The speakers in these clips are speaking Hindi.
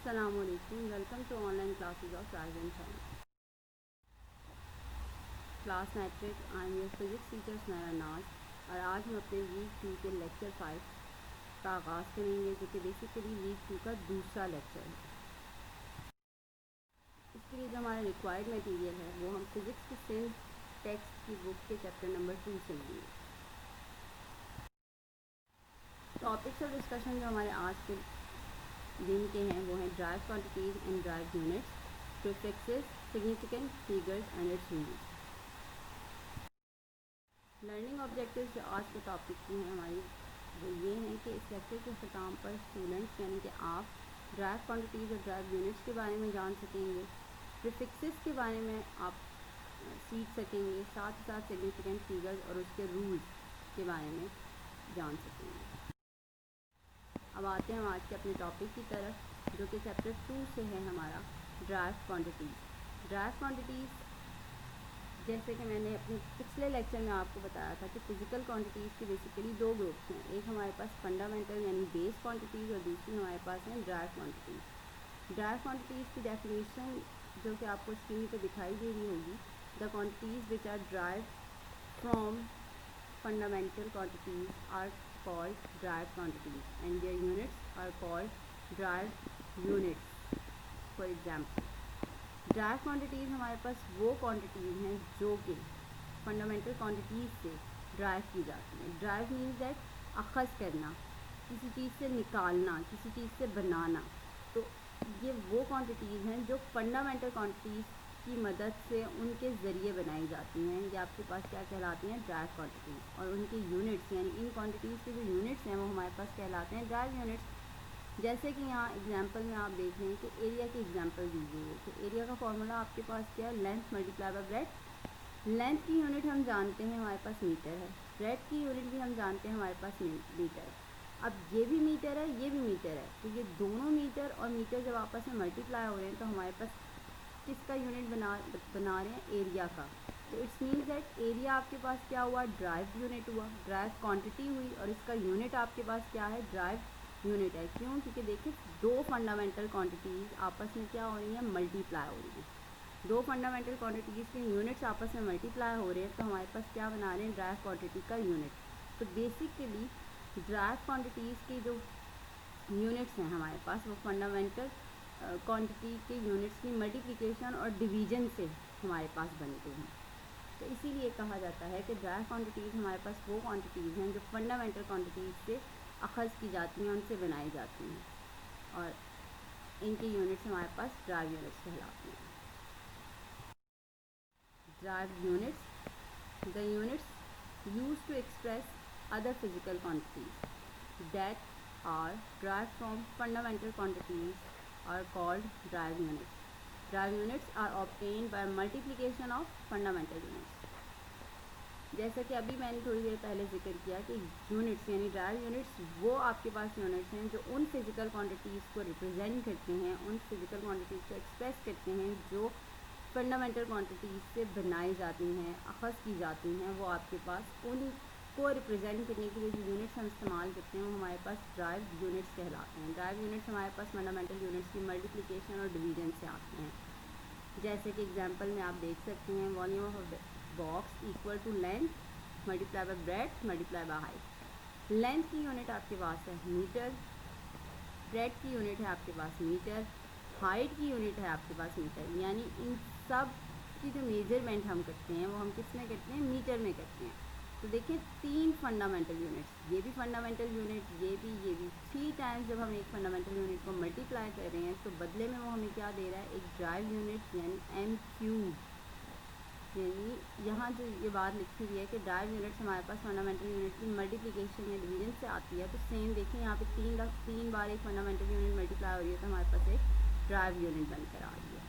Assalamualaikum. Welcome to online classes of Rise and Shine. Class matric I am your physics teacher Sneha Naaz और आज हम अपने वीक 2 के लेक्चर 5 का आगाज़ करेंगे जो कि बेसिकली वीक 2 का दूसरा लेक्चर है। इसके लिए जो हमारा रिक्वायर्ड मटेरियल है वो हम फिज़िक्स की सिंथ टेक्स्ट की बुक के चैप्टर नंबर 2 से लेंगे। टॉपिक्स ऑफ डिस्कशन जो हमारे आज के दिन के हैं वो हैं drive quantities and drive units, prefixes, significant figures and it's use. Learning objectives जो आज के टॉपिक की हैं हमारी वो ये हैं कि इस लेक्चर के ख़त्म पर स्टूडेंट्स यानी कि आप ड्राइव क्वांटिटीज़ और ड्राइव यूनिट्स के बारे में जान सकेंगे, प्रीफिक्सेस के बारे में आप सीख सकेंगे, साथ ही साथ सिग्निफिकेंट फिगर्स और उसके रूल्स के बारे में जान सकेंगे। अब आते हैं हम आज के अपने टॉपिक की तरफ जो कि चैप्टर 2 से है हमारा ड्राइव क्वांटिटीज़। ड्राइव क्वांटिटीज़ जैसे कि मैंने अपने पिछले लेक्चर में आपको बताया था कि फिज़िकल क्वांटिटीज़ के बेसिकली दो ग्रुप्स हैं, एक हमारे पास फंडामेंटल यानी बेस क्वांटिटीज़ और दूसरी हमारे पास है ड्राइव क्वांटिटीज़। ड्राइव क्वांटिटीज़ की डेफिनेशन जो कि आपको स्क्रीन पर दिखाई दे रही होगी, the quantities which are derived from fundamental quantities are called derived quantities and their units are called derived units. For example, derived quantities हमारे पास वो quantities हैं जो कि fundamental quantities से derive की जाती हैं। derive means that अखज़ करना, किसी चीज़ से निकालना, किसी चीज़ से बनाना। तो ये वो quantities हैं जो fundamental quantities की मदद से उनके ज़रिए बनाई जाती हैं। ये आपके पास क्या कहलाती हैं? Drive quantities. और उनके यूनिट्स यानी इन क्वांटिटीज़ के जो यूनिट्स हैं वो हमारे पास कहलाते हैं ड्राइव यूनिट्स। जैसे कि यहाँ एग्जांपल में आप देख रहे हैं कि एरिया की एग्जांपल दी गई है। तो एरिया का फॉर्मूला आपके पास क्या है? Length multiply by breadth. Length की यूनिट हम जानते हैं हमारे पास मीटर है, ब्रेड्थ की यूनिट भी हम जानते हैं हमारे पास मीटर है। अब ये भी मीटर है, ये भी मीटर है, तो ये दोनों मीटर और मीटर जब आपस में मल्टीप्लाई हो रहे हैं तो हमारे पास किसका यूनिट बना रहे हैं? एरिया का। तो इट्स मीन्स दैट एरिया आपके पास क्या हुआ? ड्राइव यूनिट हुआ, ड्राइव क्वांटिटी हुई और इसका यूनिट आपके पास क्या है? ड्राइव यूनिट है। क्यों? क्योंकि देखिए दो फंडामेंटल क्वांटिटीज़ आपस में क्या हो रही हैं? मल्टीप्लाई हो रही हैं। दो फंडामेंटल क्वांटिटीज़ के यूनिट्स आपस में मल्टीप्लाई हो रहे हैं तो हमारे पास क्या बना रहे हैं? ड्राइव क्वांटिटी का यूनिट। तो बेसिकली ड्राइव क्वांटिटीज़ की जो यूनिट्स हैं हमारे पास वो फंडामेंटल क्वांटिटी के यूनिट्स की मल्टीप्लिकेशन और डिवीजन से हमारे पास बनते हैं। तो इसीलिए कहा जाता है कि ड्राइव क्वांटिटीज़ हमारे पास वो क्वांटिटीज़ हैं जो फंडामेंटल क्वांटिटीज़ से अखज़ की जाती हैं, उनसे बनाई जाती हैं और इनके यूनिट्स हमारे पास ड्राइव यूनिट्स कहलाते हैं। Derived units, the units used to express other physical quantities that are derived from fundamental quantities are called drive units. Drive units are obtained by multiplication of fundamental units. जैसा कि अभी मैंने थोड़ी देर पहले जिक्र किया कि यूनिट्स यानी ड्राइव यूनिट्स वो आपके पास यूनिट्स हैं जो उन फिज़िकल क्वांटिटीज़ को रिप्रेजेंट करते हैं, उन फिज़िकल क्वांटिटीज़ को एक्सप्रेस करते हैं जो फंडामेंटल क्वांटिटीज़ से बनाई जाती हैं, अखज़ की जाती हैं। वो आपके पास उन को रिप्रेजेंट करने के लिए जो यूनिट्स हम इस्तेमाल करते हैं वो हमारे पास ड्राइव यूनिट्स कहलाते हैं। ड्राइव यूनिट्स हमारे पास फंडामेंटल यूनिट्स की मल्टीप्लिकेशन और डिवीजन से आते हैं। जैसे कि एग्जांपल में आप देख सकते हैं volume of box equal to length multiply by breadth multiply by height. Length की यूनिट आपके पास है मीटर, ब्रेड्थ की यूनिट है आपके पास मीटर, हाइट की यूनिट है आपके पास मीटर। यानी इन सब की जो मेजरमेंट हम करते हैं वो हम किस में करते हैं? मीटर में करते हैं। तो देखिए तीन फंडामेंटल यूनिट्स, ये भी फंडामेंटल यूनिट, ये भी 3 टाइम्स जब हम एक फंडामेंटल यूनिट को मल्टीप्लाई कर रहे हैं तो बदले में वो हमें क्या दे रहा है? एक ड्राइव यूनिट यानी m³। यानी यहाँ जो ये बात लिखी हुई है कि ड्राइव यूनिट्स हमारे पास फंडामेंटल यूनिट की मल्टीप्लिकेशन या डिवीजन से आती है। तो सेम देखिए यहाँ पे तीन बार एक फंडामेंटल यूनिट मल्टीप्लाई हो रही है तो हमारे पास एक ड्राइव यूनिट बनकर आ रही है।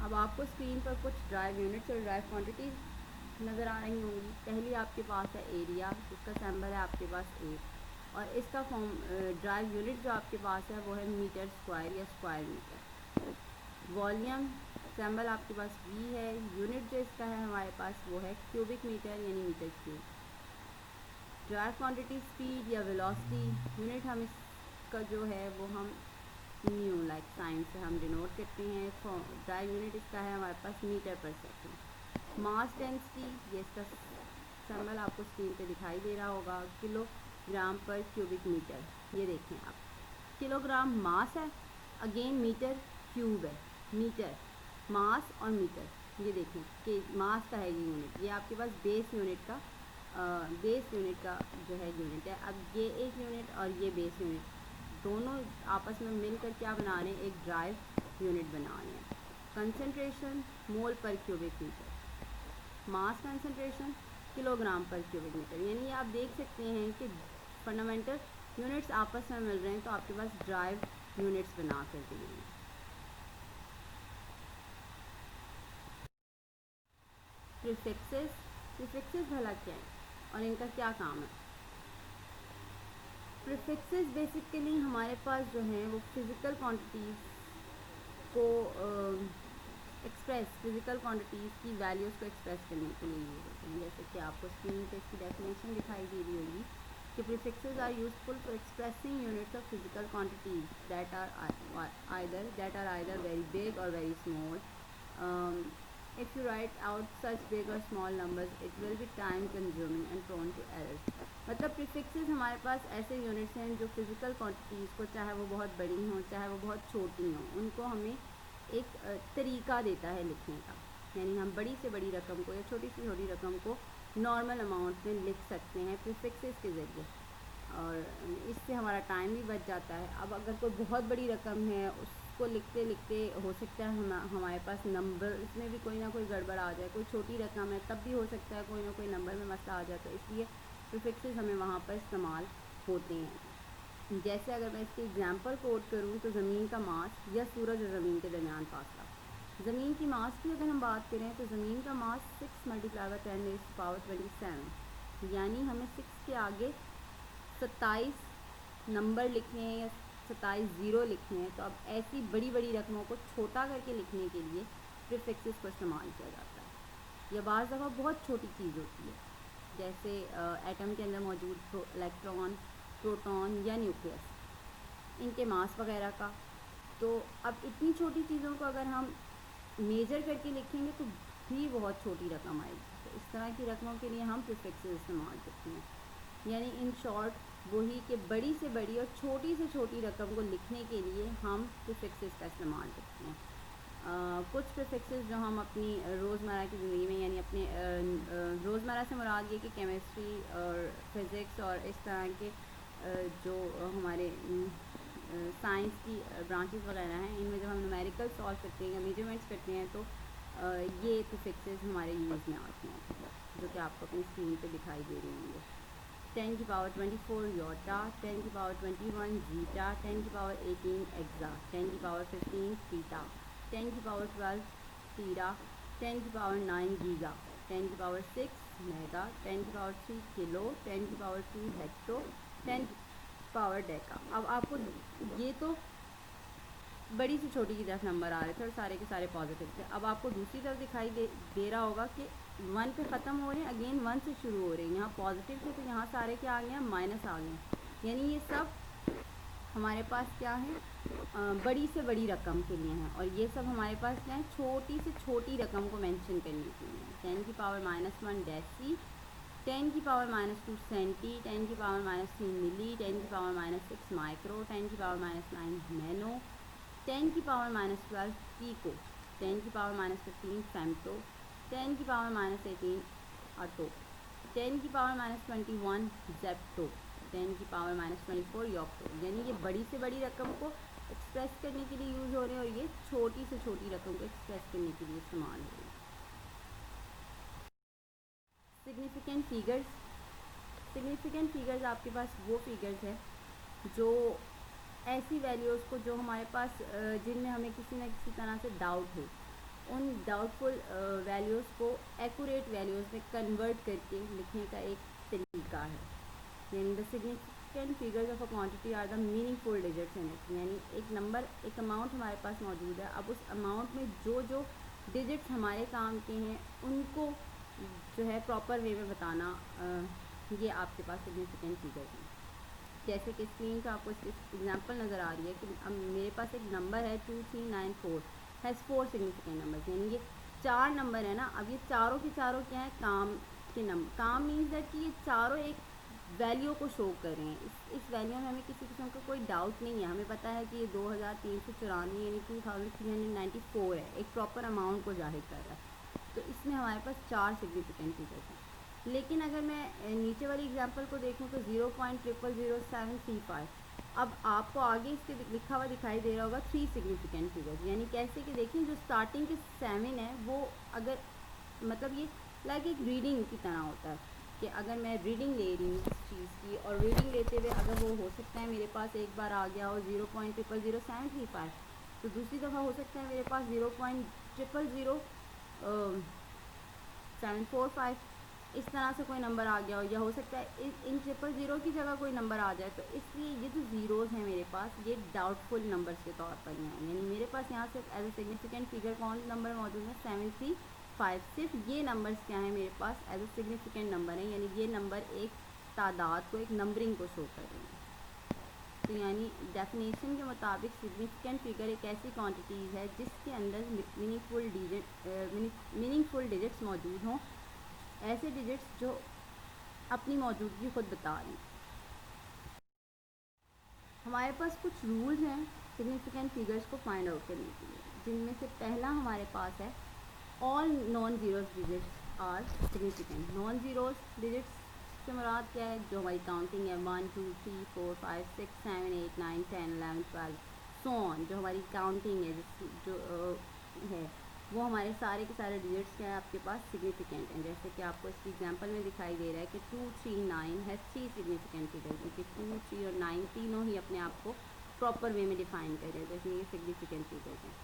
अब आपको स्क्रीन पर कुछ ड्राइव यूनिट्स और ड्राइव क्वांटिटीज़ नज़र आ रही होंगी। पहली आपके पास है एरिया, जिसका सिंबल है आपके पास ए, और इसका ड्राइव यूनिट जो आपके पास है वो है मीटर स्क्वायर या स्क्वायर मीटर। वॉल्यूम सिंबल आपके पास वी है, यूनिट जो इसका है हमारे पास वो है क्यूबिक मीटर यानी metre cube. Derived quantity speed या वेलोसिटी यूनिट हम इसका जो है वो हम न्यू लाइक साइन से हम डिनोट करते हैं। ड्राइव यूनिट इसका है हमारे पास मीटर पर सेकेंड। मास डेंसिटी ये इसका सिंबल आपको स्क्रीन पे दिखाई दे रहा होगा, किलोग्राम पर क्यूबिक मीटर। ये देखें आप, किलोग्राम मास है, अगेन मीटर क्यूब है, मीटर मास और मीटर। ये देखें कि मास का है ये यूनिट, ये आपके पास बेस यूनिट का जो है यूनिट है। अब ये एक यूनिट और ये बेस यूनिट दोनों आपस में मिलकर क्या बना रहे हैं, एक ड्राइव यूनिट बना रहे हैं। कंसंट्रेशन मोल पर क्यूबिक मीटर, मास कंसंट्रेशन किलोग्राम पर क्यूबिक मीटर। यानी आप देख सकते हैं कि फंडामेंटल यूनिट्स आपस में मिल रहे हैं तो आपके पास ड्राइव यूनिट्स बना कर दिए हैं। प्रीफिक्सेस भला क्या है और इनका क्या काम है? प्रीफिक्सेस बेसिकली हमारे पास जो हैं वो फिज़िकल क्वांटिटीज़ को फिज़िकल क्वांटिटीज़ की वैल्यूज़ को एक्सप्रेस करने के लिए यूज़ होते हैं। जैसे कि आपको स्क्रीन पे इसकी डेफिनेशन दिखाई दे रही होगी कि prefixes are useful for expressing units of physical quantities that are either very big or very small. If you write out such big or small numbers, it will be time consuming and prone to errors. मतलब प्रीफिक्सेस हमारे पास ऐसे यूनिट्स हैं जो फिज़िकल क्वांटिटीज़ को, चाहे वो बहुत बड़ी हों चाहे वो बहुत छोटी हों, उनको हमें एक तरीका देता है लिखने का। यानी हम बड़ी से बड़ी रकम को या छोटी से छोटी रकम को नॉर्मल अमाउंट में लिख सकते हैं प्रीफिक्सेस के ज़रिए, और इससे हमारा टाइम भी बच जाता है। अब अगर कोई बहुत बड़ी रकम है उसको लिखते लिखते हो सकता है हमारे पास नंबर इसमें भी कोई ना कोई गड़बड़ आ जाए, कोई छोटी रकम है तब भी हो सकता है कोई ना कोई नंबर में मसला आ जाता है, इसलिए प्रीफिक्सेस हमें वहाँ पर इस्तेमाल होते हैं। जैसे अगर मैं इसकी एग्जांपल कोट करूँ तो ज़मीन का मास या सूरज और ज़मीन के दरमियान फासला। ज़मीन की मास की अगर हम बात करें तो ज़मीन का मास 6 × 10⁻⁻27, यानी हमें 6 के आगे 27 नंबर लिखने हैं या 27 ज़ीरो लिखने हैं। तो अब ऐसी बड़ी बड़ी रकमों को छोटा करके लिखने के लिए प्रीफिक्सेस को इस्तेमाल किया जाता है। या बाज़ दफ़ा बहुत छोटी चीज़ होती है, जैसे एटम के अंदर मौजूद इलेक्ट्रॉन, प्रोटॉन या न्यूक्लियस, इनके मास वगैरह का। तो अब इतनी छोटी चीज़ों को अगर हम मेजर करके लिखेंगे तो भी बहुत छोटी रकम आएगी। तो इस तरह की रकमों के लिए हम प्रीफिक्सेस इस्तेमाल करते हैं। यानी इन शॉर्ट वही कि बड़ी से बड़ी और छोटी से छोटी रकम को लिखने के लिए हम प्रीफिक्सेस का इस्तेमाल करते हैं। कुछ प्रीफिक्सेस जो हम अपनी रोज़मर्रा की ज़िंदगी में, यानी अपने रोज़मर्रा से मुराद ये कि केमिस्ट्री और फिज़िक्स और इस तरह के जो हमारे साइंस की ब्रांचेस वगैरह हैं, इनमें जब हम न्यूमेरिकल सॉल्व करते हैं या मेजरमेंट्स करते हैं तो ये प्रीफिक्सेस हमारे यूज़ में आते हैं, जो कि आपको अपनी स्क्रीन पे दिखाई दे रहे होंगे। 10⁻24 Yotta, 10⁻21 zeta, 10⁻18 AXA, 10⁻15 theta, 10⁻12 टीरा, 10⁻9 giga, 10⁻6 mega, 10⁻3 kilo, 10⁻2 hecto, 10 Deka. अब आपको ये तो बड़ी से छोटी की तरफ नंबर आ रहे थे और सारे के सारे पॉजिटिव थे। अब आपको दूसरी तरफ दिखाई दे रहा होगा कि 1 पे ख़त्म हो रहे हैं, अगेन 1 से शुरू हो रहे हैं। यहाँ पॉजिटिव थे तो यहाँ सारे क्या आ गए हैं, माइनस आ गए। यानी ये सब हमारे पास क्या है, बड़ी से बड़ी रकम के लिए हैं, और ये सब हमारे पास क्या है, छोटी से छोटी रकम को मेंशन करने के लिए। 10⁻⁻1 deci, 10⁻⁻2 centi, 10⁻⁻3 milli, 10⁻⁻6 micro, 10⁻⁻9 nano, 10⁻⁻12 pico, 10⁻⁻15 femto, 10⁻⁻18 atto, 10⁻⁻21 zepto, 10⁻⁻24 yocto. यानी ये बड़ी से बड़ी रकम को एक्सप्रेस करने के लिए यूज़ हो रहे हैं और ये छोटी से छोटी रकम को एक्सप्रेस करने के लिए इस्तेमाल हो रहे हैं। सिग्निफिकेंट फिगर्स आपके पास वो फिगर्स है जो ऐसी वैल्यूज़ को, जो हमारे पास जिनमें हमें किसी न किसी तरह से डाउट हो, उन डाउटफुल वैल्यूज़ को एक्यूरेट वैल्यूज़ में कन्वर्ट करके लिखने का एक तरीका है। यानी the significant figures of a quantity are the meaningful digits in it. यानी एक नंबर, एक अमाउंट हमारे पास मौजूद है, अब उस अमाउंट में जो जो डिजिट्स हमारे काम के हैं उनको जो है प्रॉपर वे में बताना ये आपके पास सिग्निफिकेंट फिगर्स हैं। जैसे कि स्क्रीन पर आपको इसकी एग्जांपल नज़र आ रही है कि अब मेरे पास एक नंबर है 2394 हैज़ 4 सिग्निफिकेंट नंबर्स, यानी ये 4 नंबर है ना। अब ये चारों के चारों क्या है, काम के नंबर। काम मीन्स दैट कि ये चारों एक वैल्यू को शो कर रहे हैं। इस वैल्यू में हमें किसी किस्म का कोई डाउट नहीं है, हमें पता है कि ये 2394 यानी 2394 है, एक प्रॉपर अमाउंट को जाहिर कर रहा है। तो इसमें हमारे पास 4 सिग्निफिकेंट फिगर्स हैं। लेकिन अगर मैं नीचे वाली एग्जांपल को देखूं तो 0.0000735, अब आपको आगे इसके लिखा हुआ दिखाई दे रहा होगा 3 सिग्निफिकेंट फिगर्स, यानी कैसे कि देखें जो स्टार्टिंग के 7 है वो अगर मतलब ये लाइक एक रीडिंग की तरह होता है कि अगर मैं रीडिंग ले रही हूँ इस चीज़ की, और रीडिंग लेते हुए अगर वो हो सकता है मेरे पास एक बार आ गया हो 0.0000735, तो दूसरी दफ़ा हो सकता है मेरे पास 0.0000745 इस तरह से कोई नंबर आ गया हो, या हो सकता है इन 000 की जगह कोई नंबर आ जाए। तो इसलिए ये जो ज़ीरोज़ हैं मेरे पास ये डाउटफुल नंबर्स के तौर पर हैं, यानी मेरे पास यहाँ से एज ए सिग्निफिकेंट फिगर कौन नंबर मौजूद है 735। सिर्फ ये नंबर्स क्या हैं मेरे पास एज ए सिग्निफिकेंट नंबर है, यानी ये नंबर एक तादाद को, एक नंबरिंग को शो कर रहे हैं। तो यानी डेफिनेशन के मुताबिक सिग्निफिकेंट फिगर एक ऐसी क्वांटिटीज़ है जिसके अंदर मीनिंगफुल डिजिट्स मौजूद हों, ऐसे डिजिट्स जो अपनी मौजूदगी खुद बता रहे हैं। हमारे पास कुछ रूल्स हैं सिग्निफिकेंट फिगर्स को फाइंड आउट करने के लिए, जिनमें से पहला हमारे पास है all non zeros digits are significant. Non zeros digits से मुराद क्या है, जो हमारी काउंटिंग है 1 2 3 4 5 6 7 8 9 10 11 12 सो ऑन, जो हमारी काउंटिंग है जो है वो हमारे सारे के सारे डिजिट्स क्या है आपके पास सिग्निफिकेंट हैं। जैसे कि आपको इसकी एग्जांपल में दिखाई दे रहा है कि 239 है 3 सिग्निफिकेंट फिगर, क्योंकि 2 3 और 9 तीनों ही अपने आप को प्रॉपर वे में डिफाइन कर रहे हैं, तो इसलिए ये सिग्निफिकेंट फिगर्स हैं।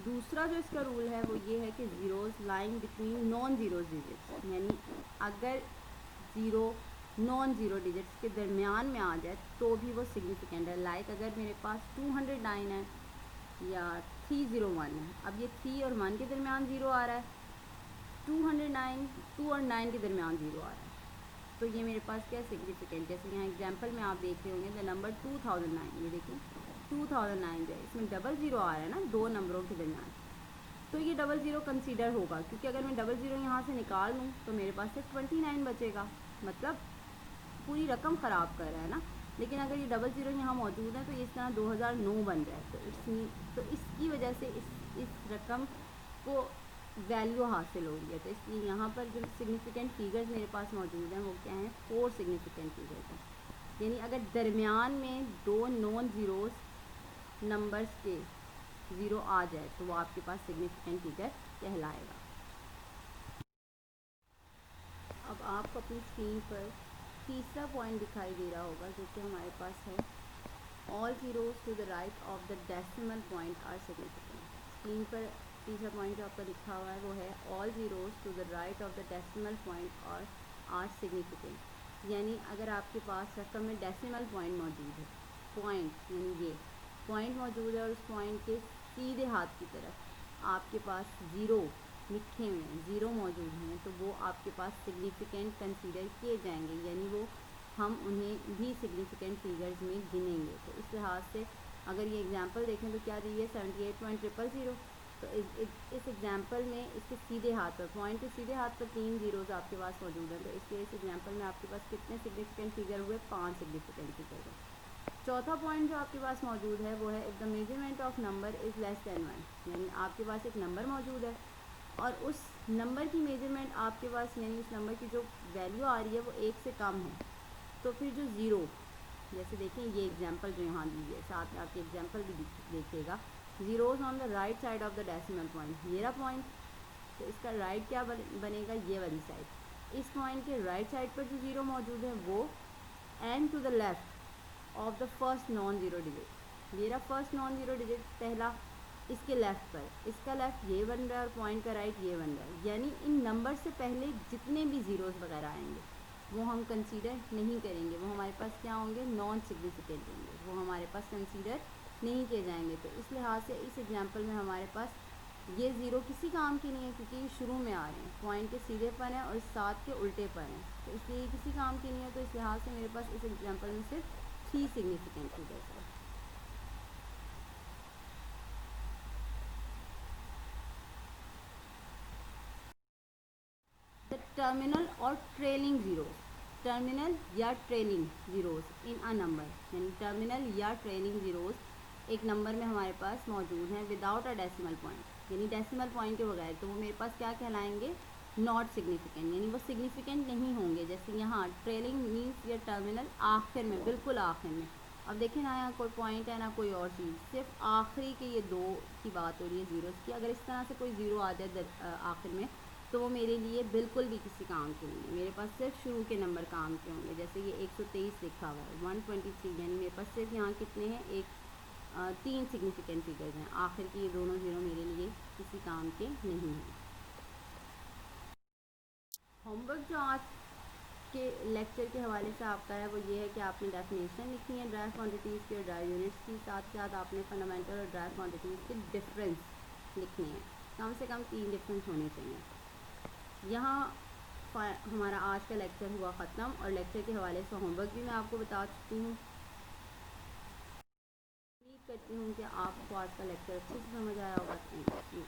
दूसरा जो इसका रूल है वो ये है कि zeros lying between non zeros digits, यानी अगर ज़ीरो नॉन ज़ीरो डिजिट्स के दरमियान में आ जाए तो भी वो सिग्निफिकेंट है। लाइक अगर मेरे पास 209 है या 301 है, अब ये 3 और 1 के दरमियान ज़ीरो आ रहा है, 209 2 और 9 के दरमियान ज़ीरो आ रहा है, तो ये मेरे पास क्या है सिग्निफिकेंट। जैसे यहाँ एग्जांपल में आप देख रहे होंगे द नंबर 2009, ये देखिए 2009 जो है इसमें डबल ज़ीरो आ रहा है ना दो नंबरों के दरमियान, तो ये डबल ज़ीरो कंसीडर होगा, क्योंकि अगर मैं डबल ज़ीरो यहाँ से निकाल लूँ तो मेरे पास सिर्फ 29 बचेगा, मतलब पूरी रकम ख़राब कर रहा है ना। लेकिन अगर ये डबल ज़ीरो यहाँ मौजूद है तो इस तरह 2009 बन रहा है, तो इसकी वजह से इस रकम को वैल्यू हासिल हो रही है। तो इसलिए यहाँ पर जो सिग्निफिकेंट फिगर्स मेरे पास मौजूद हैं वो क्या हैं 4 सिग्निफिकेंट फिगर्स हैं, यानी अगर दरमियान में दो नॉन ज़ीरोज़ नंबर्स के ज़ीरो आ जाए तो वो आपके पास सिग्निफिकेंट फिगर कहलाएगा। अब आपको अपनी स्क्रीन पर तीसरा पॉइंट दिखाई दे रहा होगा जो कि हमारे पास है all zeros to the right of the decimal point are significant. Screen पर तीसरा पॉइंट जो आपका लिखा हुआ है वो है all zeros to the right of the decimal point और आर सिग्निफिकेंट, यानी अगर आपके पास रकम में डेसिमल पॉइंट मौजूद है, पॉइंट यानी ये पॉइंट मौजूद है और उस पॉइंट के सीधे हाथ की तरफ आपके पास ज़ीरो लिखे हुए हैं, ज़ीरो मौजूद हैं, तो वो आपके पास सिग्निफिकेंट कंसीडर किए जाएंगे, यानी वो हम उन्हें भी सिग्निफिकेंट फिगर्स में गिनेंगे। तो इस लिहाज से अगर ये एग्जांपल देखें तो क्या दी है 78.000, तो इस एग्जांपल में इसके सीधे हाथ पर पॉइंट के सीधे हाथ पर 3 ज़ीरोज़ आपके पास मौजूद हैं, तो इसलिए इस एग्जांपल में आपके पास कितने सिग्निफिकेंट फिगर हुए 5 सिग्निफिकेंट फिगर हैं। चौथा पॉइंट जो आपके पास मौजूद है वो है if the measurement of number is less than 1, यानी आपके पास एक नंबर मौजूद है और उस नंबर की मेजरमेंट आपके पास, यानी उस नंबर की जो वैल्यू आ रही है वो 1 से कम है, तो फिर जो ज़ीरो, जैसे देखें ये एग्जांपल जो यहाँ दी है, साथ में आपके एग्जांपल भी देखिएगा, zeros on the right side of the decimal point, ये रहा पॉइंट, तो इसका राइट क्या बनेगा ये वाली साइड, इस पॉइंट के राइट साइड पर जो ज़ीरो मौजूद है वो and to the left of the first non zero digit, ये रहा फर्स्ट नॉन ज़ीरो डिजिट पहला, इसके लेफ़्ट पर, इसका लेफ़्ट ये बन रहा है और पॉइंट का राइट ये बन रहा है, यानी इन नंबर से पहले जितने भी ज़ीरोज़ वगैरह आएंगे वो हम कंसीडर नहीं करेंगे, वो हमारे पास क्या होंगे नॉन सिग्निफिकेंट होंगे, वो हमारे पास कंसीडर नहीं किए जाएंगे। तो इस लिहाज से इस एग्जांपल में हमारे पास ये ज़ीरो किसी काम की नहीं है, क्योंकि ये शुरू में आ रहे हैं, पॉइंट के सीधे पर हैं और 7 के उल्टे पर हैं, तो इसलिए ये किसी काम की नहीं है, तो इस लिहाज से मेरे पास इस एग्जाम्पल में सिर्फ 3 सिग्निफिकेंट फिगर्स है। द टर्मिनल और ट्रेलिंग ज़ीरोज़, टर्मिनल या trailing zeros in a number, यानी टर्मिनल या ट्रेलिंग ज़ीरोज़ एक नंबर में हमारे पास मौजूद हैं विदाउट अ डेसिमल पॉइंट, यानी डेसिमल पॉइंट के बगैर, तो वो मेरे पास क्या कहलाएंगे, नॉट सिग्निफिकेंट, यानी वो सिग्निफिकेंट नहीं होंगे। जैसे यहाँ ट्रेलिंग मीन्स या टर्मिनल आखिर में, बिल्कुल आखिर में। अब देखें ना, यहाँ कोई पॉइंट है ना कोई और चीज़, सिर्फ आखिरी के ये दो की बात हो रही है ज़ीरोज़ की। अगर इस तरह से कोई ज़ीरो आ जाए आखिर में, तो वो मेरे लिए बिल्कुल भी किसी काम के नहीं है। मेरे पास सिर्फ शुरू के नंबर काम के होंगे। जैसे ये 123 लिखा हुआ है, 123, यानी मेरे पास सिर्फ यहाँ कितने हैं, 3 सिग्निफिकेंट फिगर्स हैं। आखिर के ये दोनों ज़ीरो मेरे लिए किसी काम के नहीं हैं। होमवर्क जो आज के लेक्चर के हवाले से आपका है वो ये है कि आपने डेफिनेशन लिखनी है ड्राइव क्वांटिटीज़ के और ड्राइव यूनिट्स की, साथ साथ आपने फंडामेंटल और ड्राइव क्वांटिटीज़ के डिफरेंस लिखने हैं। कम से कम 3 डिफरेंस होने चाहिए। यहाँ हमारा आज का लेक्चर हुआ ख़त्म, और लेक्चर के हवाले से होमवर्क भी मैं आपको बता चुकी हूँ। उम्मीद करती हूँ कि आपको आज का लेक्चर अच्छे से समझ आया होगा। Thank you.